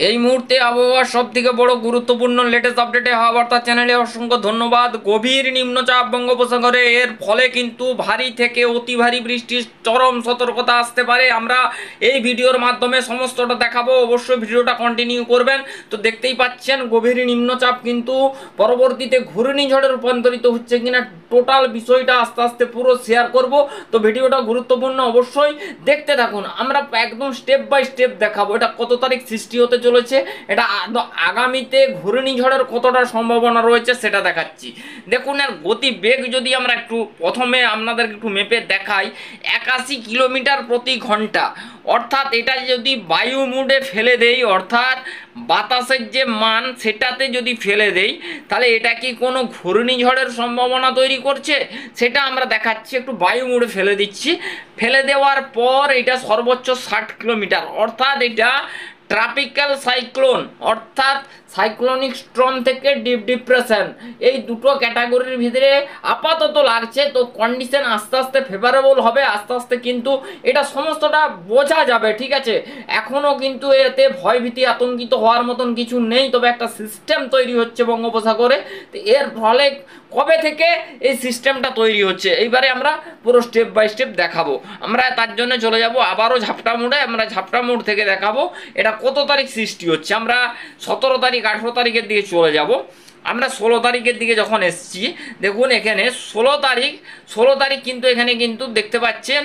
এই মুহূর্তে আবহাওয়ার সব থেকে বড় গুরুত্বপূর্ণ লেটেস্ট আপডেটে হাওয়া বার্তা চ্যানেলে অসংখ্য ধন্যবাদ। গভীর নিম্নচাপ বঙ্গোপসাগরে, এর ফলে কিন্তু ভারী থেকে অতি ভারী বৃষ্টির চরম সতর্কতা আসতে পারে। আমরা এই ভিডিওর মাধ্যমে সমস্তটা দেখাবো, অবশ্যই ভিডিওটা কন্টিনিউ করবেন। তো দেখতেই পাচ্ছেন গভীর নিম্নচাপ কিন্তু পরবর্তীতে ঘূর্ণিঝড়ে রূপান্তরিত হচ্ছে কিনা টোটাল বিষয়টা আস্তে আস্তে পুরো শেয়ার করব। তো ভিডিওটা গুরুত্বপূর্ণ, অবশ্যই দেখতে থাকুন। আমরা একদম স্টেপ বাই স্টেপ দেখাবো এটা কত তারিখ সৃষ্টি হতে চলেছে, এটা আগামীতে ঘূর্ণিঝড়ের কতটা সম্ভাবনা রয়েছে সেটা দেখাচ্ছি। দেখুন এর গতি বেগ যদি আমরা একটু প্রথমে আপনাদের একটু মেপে দেখাই, 81 কিলোমিটার প্রতি ঘন্টা। অর্থাৎ এটা যদি বায়ু মুডে ফেলে দেই, অর্থাৎ বাতাসের যে মান সেটাতে যদি ফেলে দেই, তাহলে এটা কি কোনো ঘূর্ণিঝড়ের সম্ভাবনা তৈরি করছে সেটা আমরা দেখাচ্ছি। একটু বায়ু মুডে ফেলে দিচ্ছি, ফেলে দেওয়ার পর এটা সর্বোচ্চ 60 কিলোমিটার, অর্থাৎ এটা ট্রপিক্যাল সাইক্লোন, অর্থাৎ সাইক্লোনিক স্টর্ম থেকে ডিপ ডিপ্রেশন, এই দুটো ক্যাটাগরির ভিতরে আপাতত লাগছে। তো কন্ডিশন আস্তে আস্তে ফেভারেবল হবে, আস্তে আস্তে কিন্তু এটা সমস্তটা বোঝা যাবে, ঠিক আছে। এখনও কিন্তু এতে ভয়ভীতি আতঙ্কিত হওয়ার মতন কিছু নেই, তবে একটা সিস্টেম তৈরি হচ্ছে বঙ্গোপসাগরে। তো এর ফলে কবে থেকে এই সিস্টেমটা তৈরি হচ্ছে এইবারে আমরা পুরো স্টেপ বাই স্টেপ দেখাবো। আমরা তার জন্য চলে যাব আবারও ঝাপটা মোড়ে, আমরা ঝাপটা মোড় থেকে দেখাবো এটা কত তারিখ সৃষ্টি হচ্ছে। আমরা 17 তারিখ 18 তারিখের দিকে চলে যাব। আমরা 16 তারিখের দিকে যখন এসছি, দেখুন এখানে 16 তারিখ কিন্তু এখানে কিন্তু দেখতে পাচ্ছেন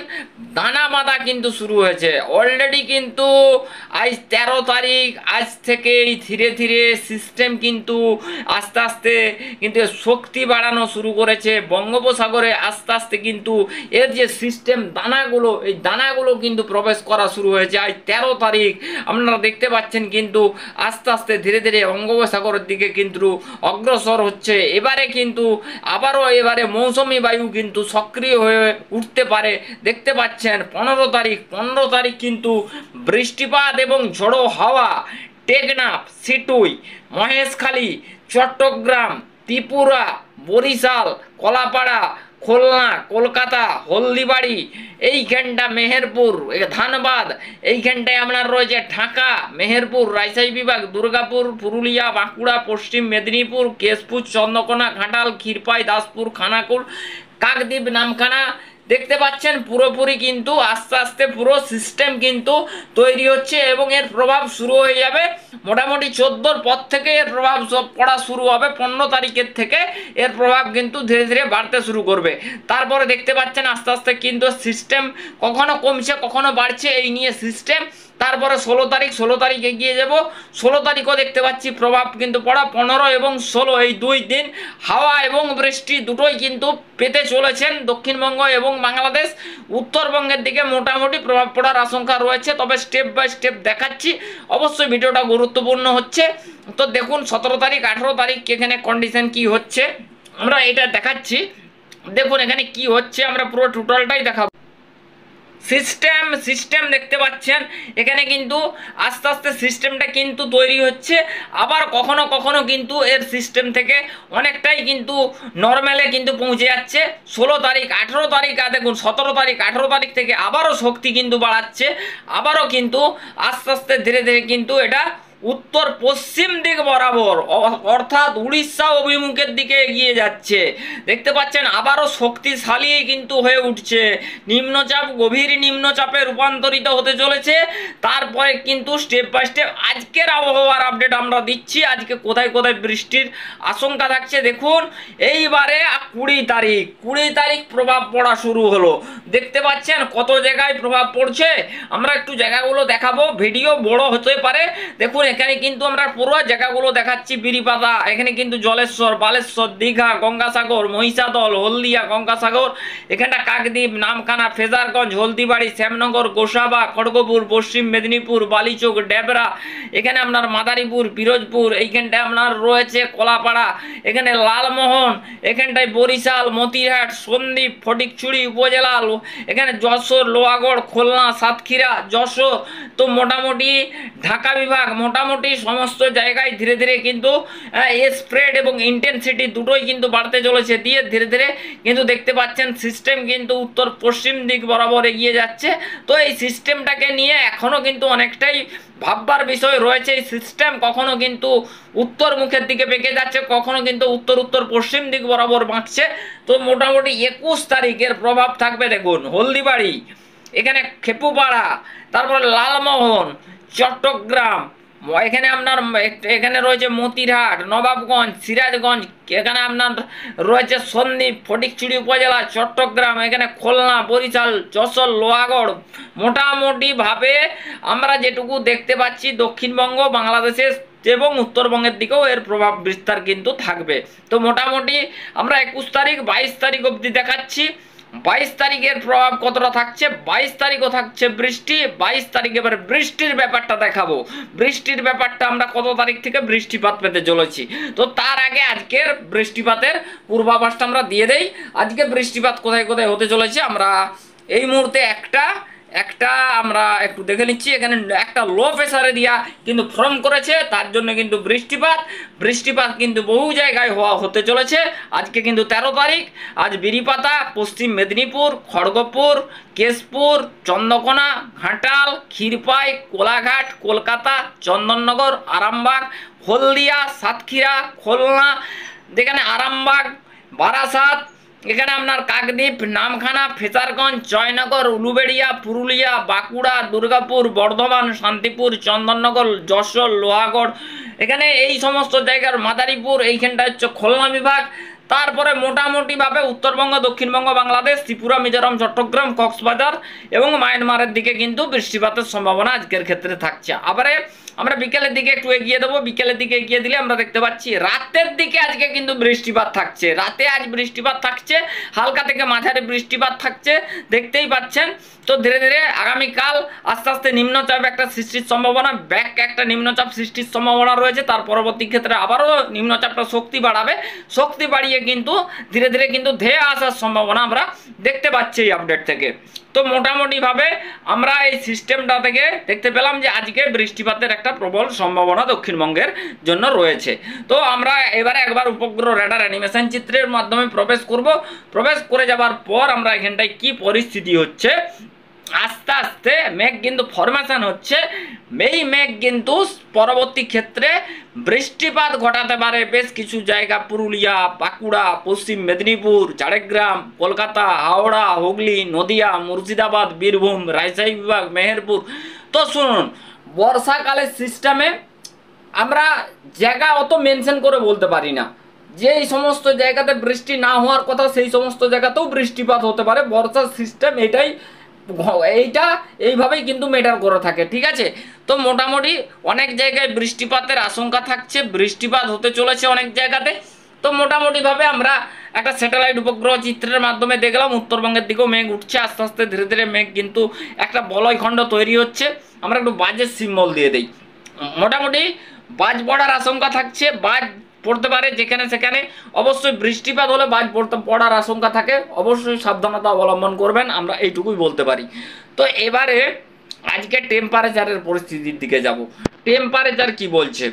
দানা বাঁধা কিন্তু শুরু হয়েছে অলরেডি। কিন্তু আজ 13 তারিখ, আজ থেকেই ধীরে ধীরে সিস্টেম কিন্তু আস্তে আস্তে কিন্তু শক্তি বাড়ানো শুরু করেছে বঙ্গোপসাগরে। আস্তে আস্তে কিন্তু এর যে সিস্টেম দানাগুলো, এই দানাগুলো কিন্তু প্রবেশ করা শুরু হয়েছে আজ 13 তারিখ। আপনারা দেখতে পাচ্ছেন কিন্তু আস্তে আস্তে ধীরে ধীরে বঙ্গোপসাগরের দিকে কিন্তু অগ্রসর হচ্ছে। এবারে কিন্তু আবারও এবারে মৌসুমি বায়ু কিন্তু সক্রিয় হয়ে উঠতে পারে। দেখতে পাচ্ছেন 15 তারিখ কিন্তু বৃষ্টিপাত এবং ঝোড়ো হাওয়া টেকনাফ, সিটুই, মহেশখালী, চট্টগ্রাম, ত্রিপুরা, বরিশাল, কলাপাড়া, খুলনা, কলকাতা, হলদিবাড়ি, এইখানটা মেহেরপুর, ধানবাদ, এইখানটায় আপনার রয়েছে ঢাকা, মেহেরপুর, রাজশাহী বিভাগ, দুর্গাপুর, পুরুলিয়া, বাঁকুড়া, পশ্চিম মেদিনীপুর, কেশপুর, চন্দ্রকোনা, ঘাটাল, ক্ষীরপাই, দাসপুর, খানাকুল, কাকদ্বীপ, নামখানা। দেখতে পাচ্ছেন পুরোপুরি কিন্তু আস্তে আস্তে পুরো সিস্টেম কিন্তু তৈরি হচ্ছে এবং এর প্রভাব শুরু হয়ে যাবে মোটামুটি 14 পর থেকে। এর প্রভাব সব পড়া শুরু হবে 15 তারিখের থেকে। এর প্রভাব কিন্তু ধীরে ধীরে বাড়তে শুরু করবে। তারপরে দেখতে পাচ্ছেন আস্তে আস্তে কিন্তু সিস্টেম কখনো কমছে কখনো বাড়ছে, এই নিয়ে সিস্টেম। তারপরে 16 তারিখ এগিয়ে যাব। 16 তারিখও দেখতে পাচ্ছি প্রভাব কিন্তু পড়া। 15 এবং 16 এই 2 দিন হাওয়া এবং বৃষ্টি দুটোই কিন্তু পেতে চলেছেন দক্ষিণবঙ্গ এবং বাংলাদেশ। উত্তরবঙ্গের দিকে মোটামুটি প্রভাব পড়ার আশঙ্কা রয়েছে, তবে স্টেপ বাই স্টেপ দেখাচ্ছি। অবশ্যই ভিডিওটা গুরুত্বপূর্ণ হচ্ছে। তো দেখুন 17 তারিখ 18 তারিখ এখানে কন্ডিশন কি হচ্ছে আমরা এটা দেখাচ্ছি। দেখুন এখানে কি হচ্ছে, আমরা পুরো টোটালটাই দেখাবো। সিস্টেম দেখতে পাচ্ছেন এখানে কিন্তু আস্তে আস্তে সিস্টেমটা কিন্তু তৈরি হচ্ছে। আবার কখনো কখনো কিন্তু এর সিস্টেম থেকে অনেকটাই কিন্তু নর্মালে কিন্তু পৌঁছে যাচ্ছে 16 তারিখ 18 তারিখ। আর দেখুন 17 তারিখ 18 তারিখ থেকে আবারও শক্তি কিন্তু বাড়াচ্ছে, আবারও কিন্তু আস্তে আস্তে ধীরে ধীরে কিন্তু এটা উত্তর পশ্চিম দিক বরাবর, অর্থাৎ উড়িষ্যা অভিমুখের দিকে এগিয়ে যাচ্ছে। দেখতে পাচ্ছেন আবারও শক্তিশালী কিন্তু হয়ে উঠছে। নিম্নচাপ গভীর নিম্নচাপে রূপান্তরিত হতে চলেছে। তারপরে কিন্তু স্টেপ বাই স্টেপ আজকের আবহাওয়ার আপডেট আমরা দিচ্ছি। আজকে কোথায় কোথায় বৃষ্টির আশঙ্কা থাকছে দেখুন। এইবারে 20 তারিখ প্রভাব পড়া শুরু হলো। দেখতে পাচ্ছেন কত জায়গায় প্রভাব পড়ছে, আমরা একটু জায়গাগুলো দেখাবো, ভিডিও বড় হতে পারে। দেখুন এখানে কিন্তু আমরা পুরো জায়গাগুলো দেখাচ্ছি। বিরিপাতা, এখানে কিন্তু জলেশ্বর, বালেশ্বর, দীঘা, গঙ্গাসাগর, মহিষাদল, হলদিয়া, গঙ্গাসাগর, এখানটা কাকদ্বীপ, নামখানা, ফেজারগঞ্জ, হলদিবাড়ি, শ্যামনগর, গোসাবা, খড়গপুর, পশ্চিম মেদিনীপুর, বালিচক, ডেবরা, এখানে আপনার মাদারীপুর, পিরোজপুর, এইখানটায় আপনার রয়েছে কলাপাড়া, এখানে লালমোহন, এখানটায় বরিশাল, মতিরহাট, সন্দ্বীপ, ফটিকছড়ি উপজেলা, এখানে যশোর, লোহাগড়, খুলনা, সাতক্ষীরা, যশোর। তো মোটামুটি ঢাকা বিভাগ মোটামুটি মোটামুটি সমস্ত জায়গায় ধীরে ধীরে কিন্তু স্প্রেড এবং ইন্টেন্সিটি দুটোই কিন্তু বাড়তে চলেছে, দিয়ে ধীরে ধীরে কিন্তু দেখতে পাচ্ছেন সিস্টেম কিন্তু উত্তর পশ্চিম দিক বরাবর এগিয়ে যাচ্ছে। তো এই সিস্টেমটাকে নিয়ে এখনও কিন্তু অনেকটাই ভাববার বিষয় রয়েছে। এই সিস্টেম কখনো কিন্তু উত্তর মুখের দিকে বেঁকে যাচ্ছে, কখনো কিন্তু উত্তর উত্তর পশ্চিম দিক বরাবর বাঁকছে। তো মোটামুটি 21 তারিখের প্রভাব থাকবে। দেখুন হলদিবাড়ি, এখানে খেপুপাড়া, তারপর লালমোহন, চট্টগ্রাম, এখানে আপনার এখানে রয়েছে মতিরহাট, নবাবগঞ্জ, সিরাজগঞ্জ, এখানে আপনার রয়েছে সন্দ্বীপ, ফটিকছড়ি উপজেলা, চট্টগ্রাম, এখানে খুলনা, বরিশাল, যশোর, লোহাগড়। মোটামুটিভাবে আমরা যেটুকু দেখতে পাচ্ছি দক্ষিণবঙ্গ, বাংলাদেশের এবং উত্তরবঙ্গের দিকেও এর প্রভাব বিস্তার কিন্তু থাকবে। তো মোটামুটি আমরা 21 তারিখ 22 তারিখ অবধি দেখাচ্ছি। 22 তারিখের প্রভাব কতটা থাকছে, 22 তারিখও থাকছে বৃষ্টি। 22 তারিখ এবার বৃষ্টির ব্যাপারটা দেখাবো। বৃষ্টির ব্যাপারটা আমরা কত তারিখ থেকে বৃষ্টিপাত পেতে চলেছি। তো তার আগে আজকের বৃষ্টিপাতের পূর্বাভাসটা আমরা দিয়ে দেই। আজকে বৃষ্টিপাত কোথায় কোথায় হতে চলেছে আমরা এই মুহূর্তে একটা আমরা একটু দেখে নিচ্ছি। এখানে একটা লো প্রেসার এরিয়া কিন্তু ফর্ম করেছে, তার জন্য কিন্তু বৃষ্টিপাত কিন্তু বহু জায়গায় হতে চলেছে। আজকে কিন্তু 13 তারিখ। আজ বিরিপাতা, পশ্চিম মেদিনীপুর, খড়গপুর, কেশপুর, চন্দ্রকোনা, ঘাটাল, ক্ষীরপাই, কোলাঘাট, কলকাতা, চন্দননগর, আরামবাগ, হলদিয়া, সাতক্ষীরা, খুলনা, যেখানে আরামবাগ, বারাসাত, এখানে আপনার কাকদ্বীপ, নামখানা, ফেজারগঞ্জ, জয়নগর, উলুবেড়িয়া, পুরুলিয়া, বাঁকুড়া, দুর্গাপুর, বর্ধমান, শান্তিপুর, চন্দননগর, যশোর, লোহাগড়, এখানে এই সমস্ত জায়গার মাদারীপুর, এইখানটা হচ্ছে খুলনা বিভাগ। তারপরে মোটামুটিভাবে উত্তরবঙ্গ, দক্ষিণবঙ্গ, বাংলাদেশ, ত্রিপুরা, মিজোরাম, চট্টগ্রাম, কক্সবাজার এবং মায়ানমারের দিকে কিন্তু বৃষ্টিপাতের সম্ভাবনা আজকের ক্ষেত্রে থাকছে। আবারে আমরা বিকেলের দিকে একটু এগিয়ে দেবো। বিকেলের দিকে এগিয়ে দিলে আমরা দেখতে পাচ্ছি রাতের দিকে আজকে কিন্তু বৃষ্টিপাত থাকছে। রাতে আজ বৃষ্টিপাত থাকছে, হালকা থেকে মাঝারি বৃষ্টিপাত থাকছে, দেখতেই পাচ্ছেন। তো ধীরে ধীরে আগামীকাল আস্তে আস্তে নিম্নচাপ একটা সৃষ্টির সম্ভাবনা, একটা নিম্নচাপ সৃষ্টির সম্ভাবনা রয়েছে। তার পরবর্তী ক্ষেত্রে আবারও নিম্নচাপটা শক্তি বাড়াবে, শক্তি বাড়িয়ে কিন্তু ধীরে ধীরে কিন্তু ধেয়ে আসার সম্ভাবনা আমরা দেখতে পাচ্ছি এই আপডেট থেকে। তো মোটামুটিভাবে আমরা এই সিস্টেমটা থেকে দেখতে পেলাম যে আজকে বৃষ্টিপাতের একটা প্রবল সম্ভাবনা দক্ষিণবঙ্গের জন্য রয়েছে। তো আমরা এবারে একবার উপগ্রহ রেডার অ্যানিমেশন চিত্রের মাধ্যমে প্রবেশ করব। প্রবেশ করে যাবার পর আমরা এখানটায় কি পরিস্থিতি হচ্ছে, আস্তে আস্তে মেঘ কিন্তু ফরমেশন হচ্ছে। এই মেঘ কিন্তু পরবর্তী ক্ষেত্রে বৃষ্টিপাত ঘটাতে পারে বেশ কিছু জায়গা, পুরুলিয়া, বাঁকুড়া, পশ্চিম মেদিনীপুর, ঝাড়গ্রাম, কলকাতা, হাওড়া, হুগলি, নদিয়া, মুর্শিদাবাদ, বীরভূম, রাজশাহী বিভাগ, মেহেরপুর। তো শুনুন, বর্ষাকালের সিস্টেমে আমরা জায়গা অত মেনশন করে বলতে পারি না যে এই সমস্ত জায়গাতে বৃষ্টি না হওয়ার কথা, সেই সমস্ত জায়গাতেও বৃষ্টিপাত হতে পারে। বর্ষার সিস্টেম এইভাবেই কিন্তু মেটার করে থাকে, ঠিক আছে। তো মোটামুটি অনেক জায়গায় বৃষ্টিপাতের আশঙ্কা থাকছে, বৃষ্টিপাত হতে চলেছে অনেক জায়গাতে। তো মোটামুটিভাবে আমরা একটা স্যাটেলাইট উপগ্রহ চিত্রের মাধ্যমে দেখলাম উত্তরবঙ্গের দিকেও মেঘ উঠছে আস্তে আস্তে, ধীরে ধীরে মেঘ কিন্তু একটা বলয়খণ্ড তৈরি হচ্ছে। আমরা একটু বাজের সিম্বল দিয়ে দিই। মোটামুটি বাজ পড়ার আশঙ্কা থাকছে, বাজ পড়তে পারে যেখানে সেখানে। অবশ্যই বৃষ্টিপাত হলে বাজ পড়ার আশঙ্কা থাকে, অবশ্যই সাবধানতা অবলম্বন করবেন, আমরা এইটুকুই বলতে পারি। তো এবারে আজকে টেম্পারেচারের পরিস্থিতির দিকে যাব। টেম্পারেচার কি বলছে,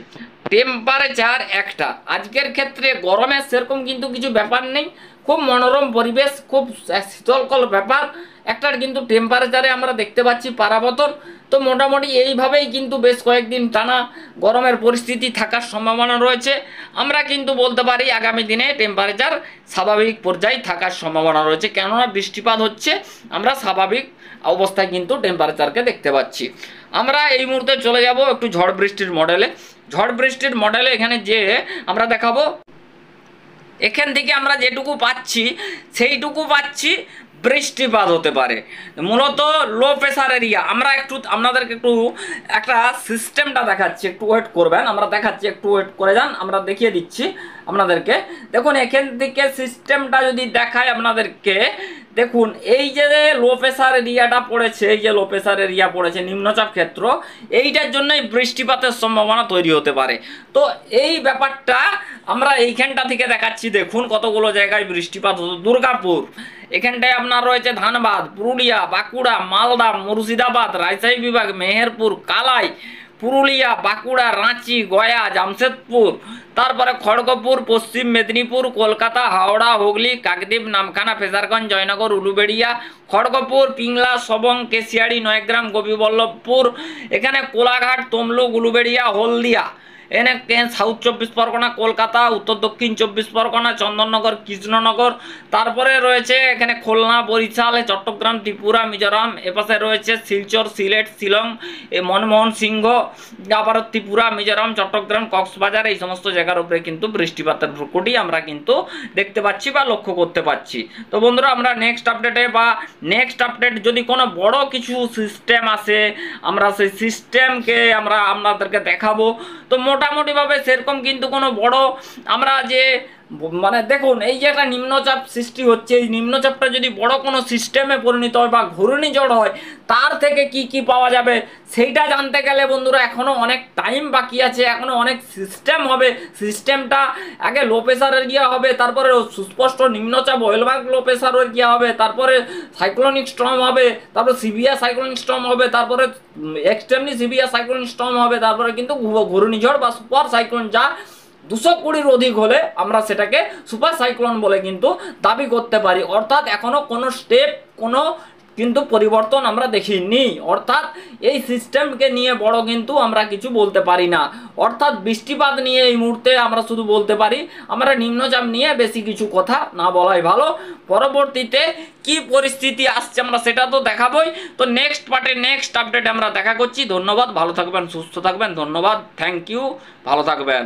টেম্পারেচার একটা আজকের ক্ষেত্রে গরমের সেরকম কিন্তু কিছু ব্যাপার নেই, খুব মনোরম পরিবেশ, খুব শীতলকল ব্যাপার একটার কিন্তু টেম্পারেচারে আমরা দেখতে পাচ্ছি পারাবতন। তো মোটামুটি এইভাবেই কিন্তু বেশ কয়েকদিন টানা গরমের পরিস্থিতি থাকার সম্ভাবনা রয়েছে। আমরা কিন্তু বলতে পারি আগামী দিনে টেম্পারেচার স্বাভাবিক পর্যায়ে থাকার সম্ভাবনা রয়েছে, কেননা বৃষ্টিপাত হচ্ছে, আমরা স্বাভাবিক অবস্থায় কিন্তু টেম্পারেচারকে দেখতে পাচ্ছি। আমরা এই মুহূর্তে চলে যাব একটু ঝড় বৃষ্টির মডেলে। ঝড় বৃষ্টির মডেলে এখানে যে আমরা দেখাবো, এখান থেকে আমরা যেটুকু পাচ্ছি সেইটুকু পাচ্ছি বৃষ্টিপাত হতে পারে, মূলত লো প্রেসার এরিয়া। আমরা একটু আপনাদেরকে একটু একটা সিস্টেমটা দেখাচ্ছি, একটু ওয়েট করবেন, আমরা দেখাচ্ছি, একটু ওয়েট করে যান, আমরা দেখিয়ে দিচ্ছি আপনাদেরকে। দেখুন এখান থেকে সিস্টেমটা যদি দেখায় আপনাদেরকে, দেখুন এই যে লো প্রেসার এরিয়াটা পড়েছে, এই যে লো প্রেসার এরিয়া পড়েছে, নিম্নচাপ ক্ষেত্র, এইটার জন্যই বৃষ্টিপাতের সম্ভাবনা তৈরি হতে পারে। তো এই ব্যাপারটা আমরা এইখানটা থেকে দেখাচ্ছি। দেখুন কতগুলো জায়গায় বৃষ্টিপাত হতো। দুর্গাপুর, এখানটায় আপনার রয়েছে ধানবাদ, পুরুলিয়া, বাঁকুড়া, মালদা, মুর্শিদাবাদ, রাজশাহী বিভাগ, মেহেরপুর, কালাই, পুরুলিয়া, বাঁকুড়া, রাঁচি, গয়া, জামশেদপুর, তারপরে খড়গপুর, পশ্চিম মেদিনীপুর, কলকাতা, হাওড়া, হুগলি, কাকদ্বীপ, নামখানা, ফেজারগঞ্জ, জয়নগর, উলুবেড়িয়া, খড়গপুর, পিংলা, সবং, কেশিয়াড়ি, নয়গ্রাম, গোপীবল্লভপুর, এখানে কোলাঘাট, তমলুক, উলুবেড়িয়া, হলদিয়া, এখানে সাউথ 24 পরগনা, কলকাতা, উত্তর দক্ষিণ 24 পরগনা, চন্দননগর, কৃষ্ণনগর, তারপরে রয়েছে এখানে খুলনা, বরিশাল, চট্টগ্রাম, ত্রিপুরা, মিজোরাম, এপাশে রয়েছে শিলচর, সিলেট, শিলং, মনমোহন সিংহ, আবার ত্রিপুরা, মিজোরাম, চট্টগ্রাম, কক্সবাজার, এই সমস্ত জায়গার উপরে কিন্তু বৃষ্টিপাতের ভ্রুকুটি আমরা কিন্তু দেখতে পাচ্ছি বা লক্ষ্য করতে পাচ্ছি। তো বন্ধুরা, আমরা নেক্সট আপডেটে বা নেক্সট আপডেট যদি কোনো বড় কিছু সিস্টেম আসে, আমরা সেই সিস্টেমকে আমরা আপনাদেরকে দেখাবো। তো মোটামুটিভাবে সেরকম কিন্তু কোনো বড় আমরা যে মানে দেখুন, এই যে একটা নিম্নচাপ সৃষ্টি হচ্ছে, এই নিম্নচাপটা যদি বড় কোনো সিস্টেমে পরিণত হয় বা ঘূর্ণিঝড় হয়, তার থেকে কি কি পাওয়া যাবে সেইটা জানতে গেলে বন্ধুরা এখনও অনেক টাইম বাকি আছে, এখনও অনেক সিস্টেম হবে। সিস্টেমটা আগে লো প্রেশার এরিয়া হবে, তারপরে সুস্পষ্ট নিম্নচাপ ওয়েলবার্গ লো প্রেশার এরিয়া হবে, তারপরে সাইক্লোনিক স্টর্ম হবে, তারপরে সিভিয়ার সাইক্লোনিক স্টর্ম হবে, তারপরে এক্সট্রিমলি সিভিয়ার সাইক্লোনিক স্টর্ম হবে, তারপরে কিন্তু ঘূর্ণিঝড় বা সুপার সাইক্লোন, যা 220-র অধিক হলে আমরা সেটাকে সুপার সাইক্লোন বলে কিন্তু দাবি করতে পারি। অর্থাৎ এখনো কোনো স্টেপ, কোনো কিন্তু পরিবর্তন আমরা দেখিনি। অর্থাৎ এই সিস্টেমকে নিয়ে বড় কিন্তু আমরা কিছু বলতে পারি না। অর্থাৎ বৃষ্টিপাত নিয়ে এই মুহূর্তে আমরা শুধু বলতে পারি, আমরা নিম্নচাপ নিয়ে বেশি কিছু কথা না বলাই ভালো। পরবর্তীতে কি পরিস্থিতি আসছে আমরা সেটা তো দেখাবই। তো নেক্সট পার্টে নেক্সট আপডেট আমরা দেখা করছি। ধন্যবাদ, ভালো থাকবেন, সুস্থ থাকবেন। ধন্যবাদ, থ্যাংক ইউ, ভালো থাকবেন।